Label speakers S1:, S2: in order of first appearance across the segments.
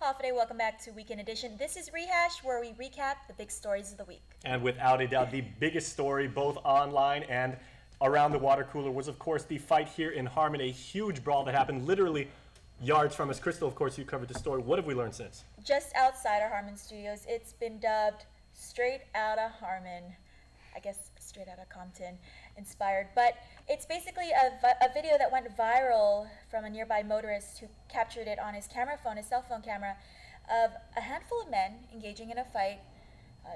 S1: Hafide, welcome back to Weekend Edition. This is Rehash, where we recap the big stories of the week.
S2: And without a doubt, the biggest story, both online and around the water cooler, was, of course, the fight here in Harmon, a huge brawl that happened literally yards from us. Crystal, of course, you covered the story. What have we learned since?
S1: Just outside our Harmon studios, it's been dubbed Straight Outta Harmon. I guess Straight Outta Compton inspired. But it's basically a video that went viral from a nearby motorist who captured it on his camera phone, his cell phone camera, of a handful of men engaging in a fight.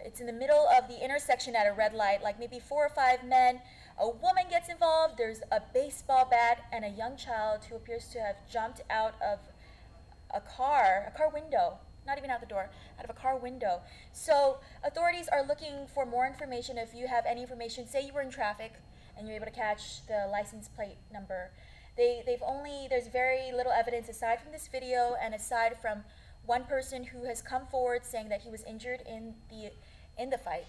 S1: It's in the middle of the intersection at a red light, like maybe 4 or 5 men. A woman gets involved, there's a baseball bat, and a young child who appears to have jumped out of a car window. Not even out the door, out of a car window. So authorities are looking for more information. If you have any information, say you were in traffic and you're able to catch the license plate number. There's very little evidence aside from this video and aside from one person who has come forward saying that he was injured in the fight.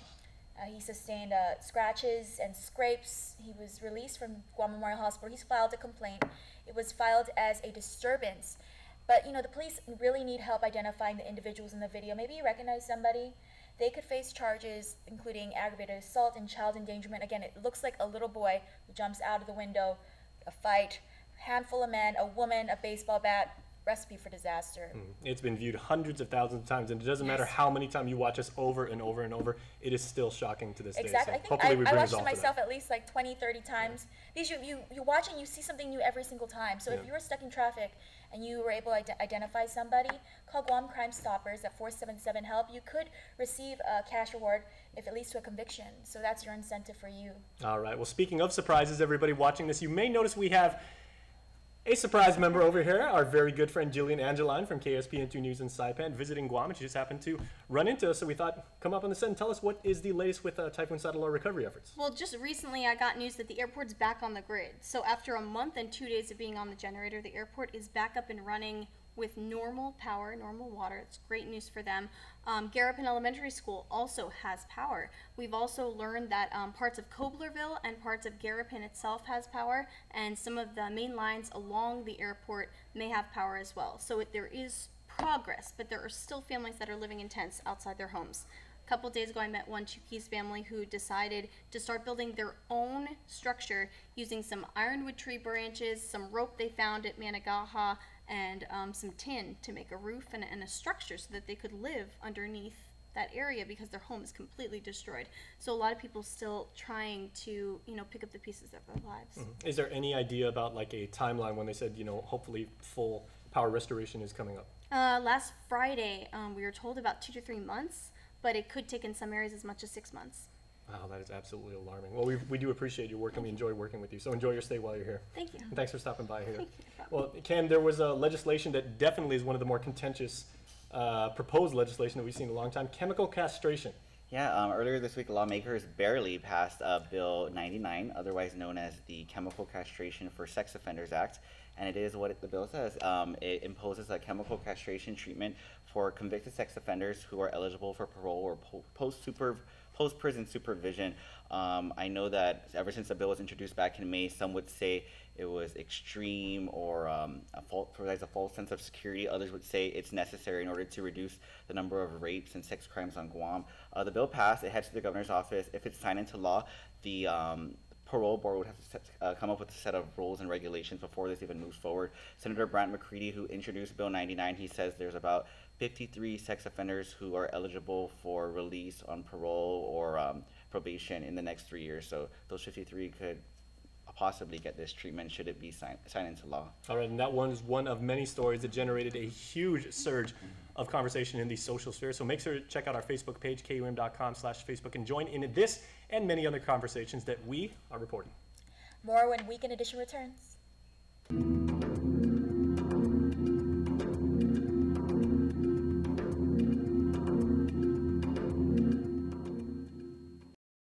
S1: He sustained scratches and scrapes. He was released from KUAM Memorial Hospital. He's filed a complaint. It was filed as a disturbance. But, you know, the police really need help identifying the individuals in the video. Maybe you recognize somebody. They could face charges including aggravated assault and child endangerment. Again, it looks like a little boy who jumps out of the window, a fight, handful of men, a woman, a baseball bat. Recipe for disaster.
S2: It's been viewed hundreds of thousands of times, and it doesn't matter how many times you watch us over and over and over, it is still shocking to this day.
S1: Exactly.
S2: So
S1: I think I watched it myself at least like 20, 30 times. Because you watch and you see something new every single time. So if you were stuck in traffic and you were able to identify somebody, call Guam Crime Stoppers at 477-HELP. You could receive a cash reward if it leads to a conviction. So that's your incentive for you. All
S2: right. Well, speaking of surprises, everybody watching this, you may notice we have a surprise member over here, our very good friend Jillian Angeline from KSPN2 News in Saipan, visiting Guam, and she just happened to run into us, so we thought, come up on the set and tell us what is the latest with Typhoon Soudelor recovery efforts.
S3: Well, just recently I got news that the airport's back on the grid. So after a month and 2 days of being on the generator, the airport is back up and running with normal power, normal water. It's great news for them. Garapan Elementary School also has power. We've also learned that parts of Koblerville and parts of Garapan itself has power, and some of the main lines along the airport may have power as well. So there is progress, but there are still families that are living in tents outside their homes. A couple days ago I met one Chuukese family who decided to start building their own structure using some ironwood tree branches, some rope they found at Managaha, and some tin to make a roof and a structure so that they could live underneath that area because their home is completely destroyed. So a lot of people still trying to, pick up the pieces of their lives.
S2: Is there any idea about like a timeline when they said, hopefully full power restoration is coming up?
S3: Last Friday, we were told about 2 to 3 months, but it could take in some areas as much as 6 months.
S2: Wow, that is absolutely alarming. Well, we do appreciate your work and we enjoy working with you. So enjoy your stay while you're here.
S3: Thank you.
S2: And thanks for stopping by here.
S3: Thank you.
S2: Well, Cam, there was a legislation that definitely is one of the more contentious proposed legislation that we've seen in a long time, chemical castration.
S4: Yeah, earlier this week, lawmakers barely passed Bill 99, otherwise known as the Chemical Castration for Sex Offenders Act. And it is what the bill says. It imposes a chemical castration treatment for convicted sex offenders who are eligible for parole or post-prison supervision. I know that ever since the bill was introduced back in May, some would say it was extreme or provides a false sense of security. Others would say it's necessary in order to reduce the number of rapes and sex crimes on Guam. The bill passed. It heads to the governor's office. If it's signed into law, the parole board would have to come up with a set of rules and regulations before this even moves forward. Senator Brant McCready, who introduced Bill 99, he says there's about 53 sex offenders who are eligible for release on parole or probation in the next 3 years. So those 53 could possibly get this treatment should it be signed into law.
S2: All right, and that was one of many stories that generated a huge surge of conversation in the social sphere. So make sure to check out our Facebook page, KUAM.com/Facebook, and join in this and many other conversations that we are reporting.
S1: More when Weekend Edition returns.